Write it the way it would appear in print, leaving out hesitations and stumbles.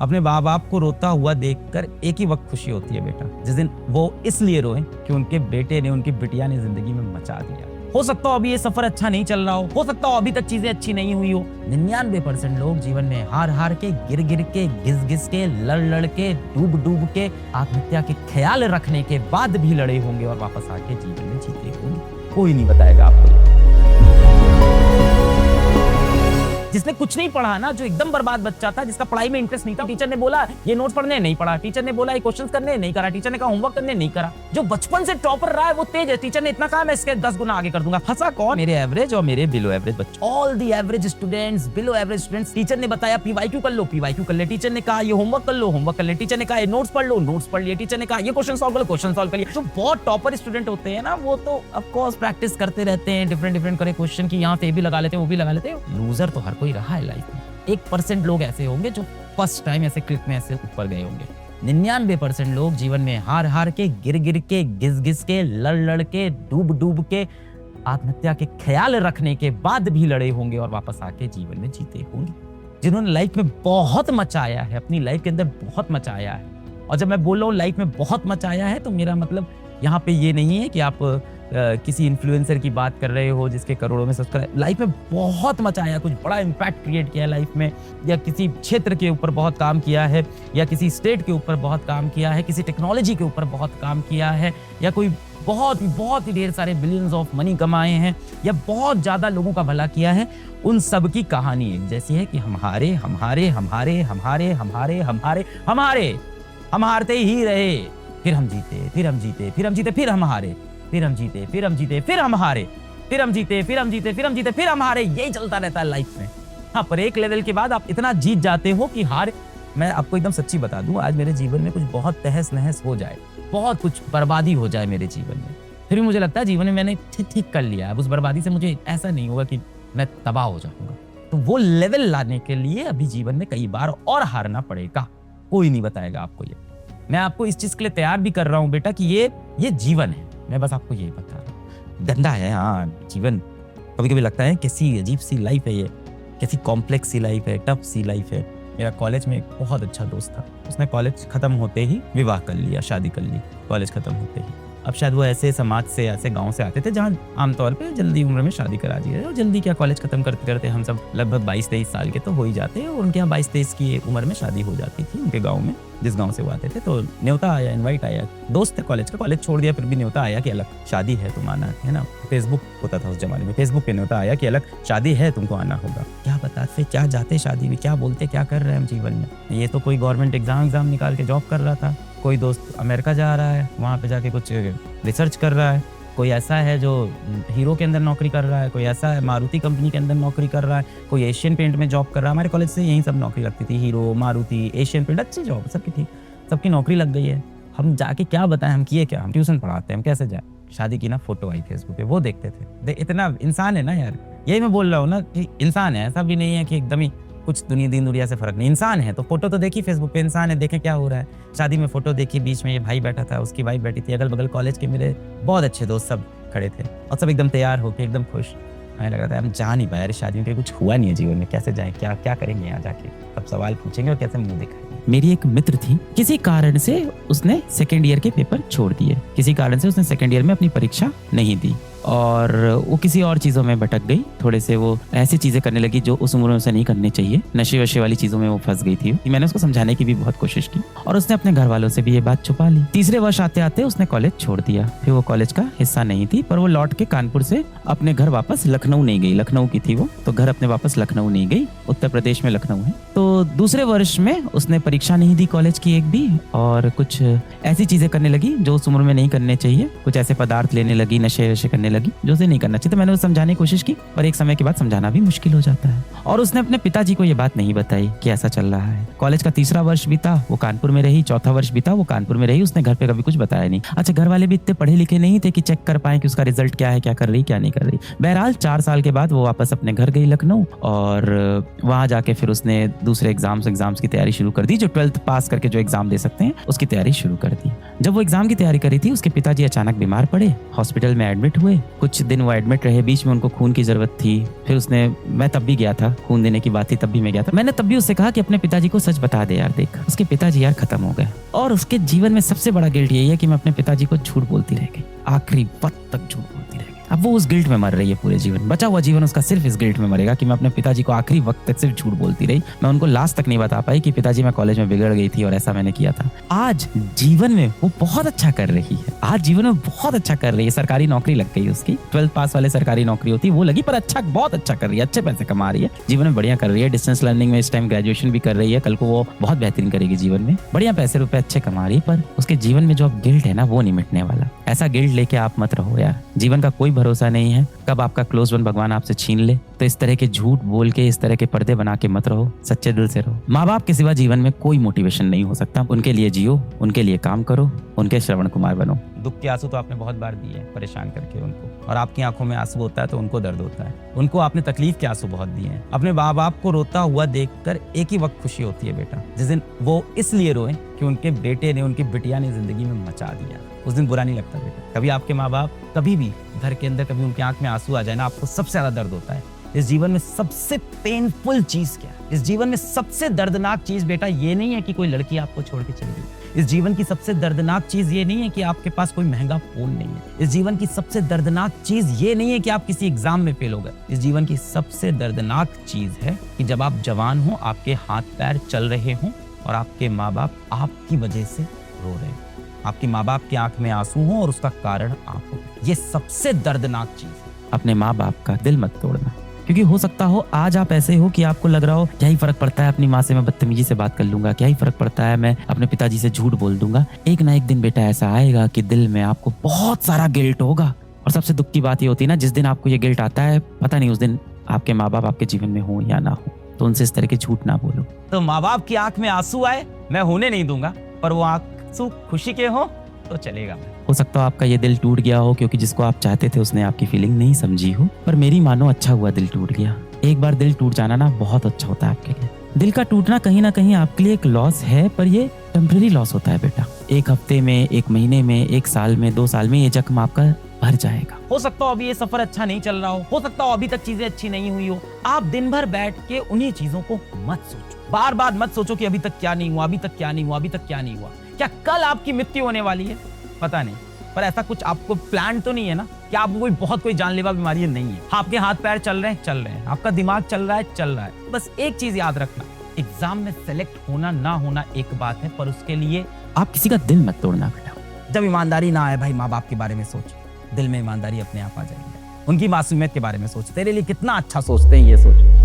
अपने माँ बाप को रोता हुआ देखकर एक ही वक्त खुशी होती है बेटा, जिस दिन वो इसलिए रोए कि उनके बेटे ने, उनकी बिटिया ने जिंदगी में मचा दिया। हो सकता हो अभी ये सफर अच्छा नहीं चल रहा हो सकता हो अभी तक चीजें अच्छी नहीं हुई हो। 99% लोग जीवन में हार हार के, गिर गिर के, घिस घिस के, लड़ लड़ के, डूब डूब के, आत्महत्या के ख्याल रखने के बाद भी लड़े होंगे और वापस आके जीवन में जीते होंगे। कोई नहीं बताएगा आपको। जिसने कुछ नहीं पढ़ा ना, जो एकदम बर्बाद बच्चा था, जिसका पढ़ाई में इंटरेस्ट नहीं था, टीचर ने बोला ये नोट्स पढ़ने नहीं पढ़ा, टीचर ने बोला ये क्वेश्चंस करने नहीं करा, टीचर ने कहा होमवर्क करने नहीं करा। जो बचपन से टॉपर रहा है वो तेज है, टीचर ने इतना कहा मैं इसके 10 गुना आगे कर दूंगा। फंसा कौन? मेरे एवरेज और मेरे बिलो एवरेज बच्चे। All the average students, below average students. Teacher ने बताया पीवाईक्यू कर लो, पीवाईक्यू कर ले। टीचर ने कहा ये होमवर्क कर लो, होमवर्क कर ले। टीचर ने कहा ये नोट्स पढ़ लो, नोट्स पढ़ लिए। टीचर ने कहा ये क्वेश्चन सॉल्व कर लो, क्वेश्चन सॉल्व कर लिए। जो बहुत टॉपर स्टूडेंट होते हैं ना, वो तो ऑफ कोर्स प्रैक्टिस करते रहते हैं, डिफरेंट करे क्वेश्चन की, यहाँ से भी लगा लेते हैं, वो भी लगा लेते हैं। लूजर तो हर कोई रहा है लाइफ में। 1% लोग ऐसे होंगे जो फर्स्ट टाइम ऐसे क्लिक में ऐसे ऊपर गए होंगे। 99% लोग जीवन में हार हार के, गिर गिर के, घिस घिस के, लड़ लड़ के, डूब डूब के, आत्महत्या के ख्याल रखने के बाद भी लड़े होंगे और वापस आके जीवन में जीते होंगे। जिन्होंने लाइफ में बहुत मचाया है, अपनी लाइफ के अंदर बहुत मचाया है। और जब मैं बोल रहा हूँ लाइफ में बहुत मचाया है, तो मेरा मतलब यहाँ पे ये नहीं है कि आप किसी इन्फ्लुएंसर की बात कर रहे हो जिसके करोड़ों में सब्सक्राइब। लाइफ में बहुत मचाया, कुछ बड़ा इम्पैक्ट क्रिएट किया है लाइफ में, या किसी क्षेत्र के ऊपर बहुत काम किया है, या किसी स्टेट के ऊपर बहुत काम किया है, किसी टेक्नोलॉजी के ऊपर बहुत काम किया है, या कोई बहुत ही ढेर सारे बिलियंस ऑफ मनी कमाए हैं, या बहुत ज्यादा लोगों का भला किया है। उन सब की कहानी एक जैसी है कि हम हारे, हम हारे, हम हारे, हम हारे, हम हारे, हम हारे, हम हारे, हम हारते ही रहे, फिर हम जीते, फिर हम जीते, फिर हम जीते, फिर हम हारे, फिर हम जीते, फिर हम जीते, फिर हम हारे, फिर हम जीते, फिर हम जीते, फिर हम जीते, फिर हम हारे। यही चलता रहता है लाइफ में। हाँ, पर एक लेवल के बाद आप इतना जीत जाते हो कि हार। मैं आपको एकदम सच्ची बता दूं, आज मेरे जीवन में कुछ बहुत तहस नहस हो जाए, बहुत कुछ बर्बादी हो जाए मेरे जीवन में, फिर भी मुझे लगता है जीवन में मैंने ठीक कर लिया है। अब उस बर्बादी से मुझे ऐसा नहीं होगा कि मैं तबाह हो जाऊंगा। तो वो लेवल लाने के लिए अभी जीवन में कई बार और हारना पड़ेगा। कोई नहीं बताएगा आपको ये। मैं आपको इस चीज के लिए तैयार भी कर रहा हूँ बेटा कि ये जीवन है। मैं बस आपको यही बता रहा हूँ। गंदा है हाँ जीवन, कभी कभी लगता है कैसी अजीब सी लाइफ है ये, कैसी कॉम्प्लेक्स सी लाइफ है, टफ सी लाइफ है। मेरा कॉलेज में एक बहुत अच्छा दोस्त था, उसने कॉलेज खत्म होते ही विवाह कर लिया, शादी कर ली कॉलेज खत्म होते ही। अब शायद वो ऐसे समाज से, ऐसे गांव से आते थे जहाँ आमतौर पे जल्दी उम्र में शादी करा दी है। और जल्दी क्या, कॉलेज खत्म करते करते हम सब लगभग 22-23 साल के तो हो ही जाते हैं, और उनके यहाँ 22-23 की उम्र में शादी हो जाती थी उनके गाँव में, जिस गांव से वो आते थे। तो न्योता आया, इनवाइट आया, दोस्त थे कॉलेज का, कॉलेज छोड़ दिया फिर भी न्योता आया कि अलग शादी है, तुम आना है ना। फेसबुक होता था उस जमाने में, फेसबुक पे न्योता आया कि अलग शादी है, तुमको आना होगा। क्या बताते, क्या जाते शादी में, क्या बोलते, क्या कर रहे हैं हम जीवन में। ये तो कोई गवर्नमेंट एग्जाम निकाल के जॉब कर रहा था, कोई दोस्त अमेरिका जा रहा है, वहाँ पे जाके कुछ रिसर्च कर रहा है, कोई ऐसा है जो हीरो के अंदर नौकरी कर रहा है, कोई ऐसा है मारुति कंपनी के अंदर नौकरी कर रहा है, कोई एशियन पेंट में जॉब कर रहा है। हमारे कॉलेज से यही सब नौकरी लगती थी, हीरो, मारुति, एशियन पेंट, अच्छी जॉब सबकी थी, सबकी नौकरी लग गई है। हम जाके क्या बताएं, हम किए क्या, हम ट्यूशन पढ़ाते हैं, हम कैसे जाए। शादी की ना फोटो आई फेसबुक पे, वो देखते थे। इतना इंसान है ना यार, यही मैं बोल रहा हूँ ना कि इंसान है, ऐसा भी नहीं है कि एकदम ही कुछ दुनिया से फर्क नहीं। इंसान है तो फोटो तो देखी फेसबुक पे, इंसान है, देखें क्या हो रहा है। शादी में फोटो देखी, बीच में ये भाई बैठा था, उसकी वाइफ बैठी थी, अगल बगल कॉलेज के मेरे बहुत अच्छे दोस्त सब खड़े थे, और सब एकदम तैयार होके एकदम खुश। हमें लग रहा था हम जा नहीं पाए, शादियों के कुछ हुआ नहीं है जीवन में, कैसे जाएं, क्या करेंगे यहाँ जाके, सब सवाल पूछेंगे और कैसे मुंह दिखाएंगे। मेरी एक मित्र थी, किसी कारण से उसने सेकेंड ईयर के पेपर छोड़ दिए, किसी कारण से उसने सेकेंड ईयर में अपनी परीक्षा नहीं दी, और वो किसी और चीज़ों में भटक गई। थोड़े से वो ऐसी चीज़ें करने लगी जो उस उम्र में उसे नहीं करनी चाहिए, नशे वशे वाली चीज़ों में वो फंस गई थी। मैंने उसको समझाने की भी बहुत कोशिश की, और उसने अपने घर वालों से भी ये बात छुपा ली। तीसरे वर्ष आते आते उसने कॉलेज छोड़ दिया। फिर वो कॉलेज का हिस्सा नहीं थी, पर वो लौट के कानपुर से अपने घर वापस लखनऊ नहीं गई। लखनऊ की थी वो, तो घर अपने वापस लखनऊ नहीं गई, उत्तर प्रदेश में लखनऊ है। तो दूसरे वर्ष में उसने परीक्षा नहीं दी कॉलेज की एक भी, और कुछ ऐसी चीज़ें करने लगी जो उस उम्र में नहीं करने चाहिए, कुछ ऐसे पदार्थ लेने लगी, नशे वशे करने लगी जो उसे नहीं करना चाहिए। तो मैंने उसे समझाने की कोशिश की, पर एक समय के बाद समझाना भी मुश्किल हो जाता है। और उसने अपने पिताजी को ये बात नहीं बताई कि ऐसा चल रहा है। कॉलेज का तीसरा वर्ष बीता, वो कानपुर में रही, चौथा वर्ष बीता, वो कानपुर में रही, उसने घर पे कभी कुछ बताया नहीं। अच्छा, घर वाले भी इतने पढ़े लिखे नहीं थे कि चेक कर पाए कि उसका रिजल्ट क्या है, क्या कर रही, क्या नहीं कर रही। बहरहाल 4 साल के बाद वो वापस अपने घर गई लखनऊ, और वहाँ जाके फिर उसने दूसरे एग्जाम्स की तैयारी शुरू कर दी, जो 12th पास करके जो एग्जाम दे सकते हैं उसकी तैयारी शुरू कर दी। जब वो एग्जाम की तैयारी करी थी, उसके पिताजी अचानक बीमार पड़े, हॉस्पिटल में एडमिट हुए। कुछ दिन वो एडमिट रहे, बीच में उनको खून की जरूरत थी। फिर उसने, मैं तब भी गया था, खून देने की बात थी तब भी मैं गया था, मैंने तब भी उससे कहा कि अपने पिताजी को सच बता दे यार, देख उसके पिताजी यार खत्म हो गए। और उसके जीवन में सबसे बड़ा गिल्ट यही है कि मैं अपने पिताजी को झूठ बोलती रह गई, आखिरी वक्त तक झूठ बोलती रह गई। अब वो उस गिल्ट में मर रही है पूरे जीवन, बचा हुआ जीवन उसका सिर्फ इस गिल्ट में मरेगा कि मैं अपने पिताजी को आखिरी वक्त तक सिर्फ झूठ बोलती रही। मैं उनको लास्ट तक नहीं बता पाई कि पिताजी मैं कॉलेज में बिगड़ गई थी और ऐसा मैंने किया था। आज जीवन में वो बहुत अच्छा कर रही है, आज जीवन में बहुत अच्छा कर रही है। सरकारी नौकरी लग गई उसकी, 12th पास वाले सरकारी नौकरी होती वो लगी, पर अच्छा, बहुत अच्छा कर रही है, अच्छे पैसे कमा रही है, जीवन में बढ़िया कर रही है। डिस्टेंस लर्निंग में इस टाइम ग्रेजुएशन भी कर रही है, कल को वो बहुत बेहतरीन करेगी जीवन में, बढ़िया पैसे रुपए अच्छे कमा रही है। पर उसके जीवन में जो अब गिल्ट है ना, वो नहीं मिटने वाला। ऐसा गिल्ट लेके आप मत रहो यार, जीवन का कोई भरोसा नहीं है, कब आपका क्लोज वन भगवान आपसे छीन ले। तो इस तरह के झूठ बोल के, इस तरह के पर्दे बना के मत रहो, सच्चे दिल से रहो। माँ बाप के सिवा जीवन में कोई मोटिवेशन नहीं हो सकता, उनके लिए जियो, उनके लिए काम करो, उनके श्रवण कुमार बनो। दुख के आंसू तो आपने बहुत बार दिए हैं परेशान करके उनको, और आपकी आंखों में आंसू होता है तो उनको दर्द होता है। उनको आपने तकलीफ के आंसू बहुत दिए हैं। अपने माँ बाप को रोता हुआ देखकर एक ही वक्त खुशी होती है बेटा, जिस दिन वो इसलिए रोए कि उनके बेटे ने, उनकी बिटिया ने जिंदगी में मचा दिया, उस दिन बुरा नहीं लगता बेटा। कभी आपके माँ बाप कभी भी घर के अंदर कभी उनकी आंख में आंसू आ जाए ना, आपको सबसे ज्यादा दर्द होता है। इस जीवन में सबसे पेनफुल चीज क्या है? इस जीवन में सबसे दर्दनाक चीज बेटा ये नहीं है कि कोई लड़की आपको छोड़ के चली गई। इस जीवन की सबसे दर्दनाक चीज ये नहीं है कि आपके पास कोई महंगा फोन नहीं है। इस जीवन की सबसे दर्दनाक चीज ये नहीं है कि आप किसी एग्जाम में फेल हो गए। इस जीवन की सबसे दर्दनाक चीज है कि जब आप जवान हो, आपके हाथ पैर चल रहे हों और आपके माँ बाप आपकी वजह से रो रहे हो, आपके माँ बाप की आंख में आंसू हो और उसका कारण आप हो। ये सबसे दर्दनाक चीज है। अपने माँ बाप का दिल मत तोड़ना, क्योंकि हो सकता हो आज आप ऐसे हो कि आपको लग रहा हो क्या ही फर्क पड़ता है, अपनी माँ से मैं बदतमीजी से बात कर लूंगा, क्या ही फर्क पड़ता है, मैं अपने पिताजी से झूठ बोल दूंगा। एक ना एक दिन बेटा ऐसा आएगा कि दिल में आपको बहुत सारा गिल्ट होगा। और सबसे दुख की बात ये होती है ना, जिस दिन आपको ये गिल्ट आता है, पता नहीं उस दिन आपके माँ बाप आपके जीवन में हो या ना हो। तो उनसे इस तरह के झूठ ना बोलो। तो माँ बाप की आंख में आंसू आए मैं होने नहीं दूंगा, पर वो आंसू खुशी के हो तो चलेगा। हो सकता हो आपका ये दिल टूट गया हो क्योंकि जिसको आप चाहते थे उसने आपकी फीलिंग नहीं समझी हो, पर मेरी मानो अच्छा हुआ दिल टूट गया। एक बार दिल टूट जाना ना बहुत अच्छा होता है आपके लिए। दिल का टूटना कहीं ना कहीं आपके लिए एक लॉस है, पर ये टेम्परेरी लॉस होता है बेटा। एक हफ्ते में, एक महीने में, एक साल में, 2 साल में ये जख्म आपका भर जाएगा। हो सकता हो अभी ये सफर अच्छा नहीं चल रहा हो सकता हो अभी तक चीजें अच्छी नहीं हुई हो। आप दिन भर बैठ के उन्हीं चीजों को मत सोचो, बार बार मत सोचो कि अभी तक क्या नहीं हुआ, अभी तक क्या नहीं हुआ, अभी तक क्या नहीं हुआ। क्या कल आपकी मृत्यु होने वाली है? पता नहीं, पर ऐसा कुछ आपको प्लान तो नहीं है ना कि आपको कोई जानलेवा बीमारी नहीं है। आपके हाथ पैर चल रहे हैं, आपका दिमाग चल रहा है। बस एक चीज याद रखना, एग्जाम में सेलेक्ट होना ना होना एक बात है, पर उसके लिए आप किसी का दिल मत तोड़ना बेटा। जब ईमानदारी ना आए भाई, माँ बाप के बारे में सोच, दिल में ईमानदारी अपने आप आ जाएगी। उनकी मासूमियत के बारे में सोच, तेरे लिए कितना अच्छा सोचते हैं ये सोच।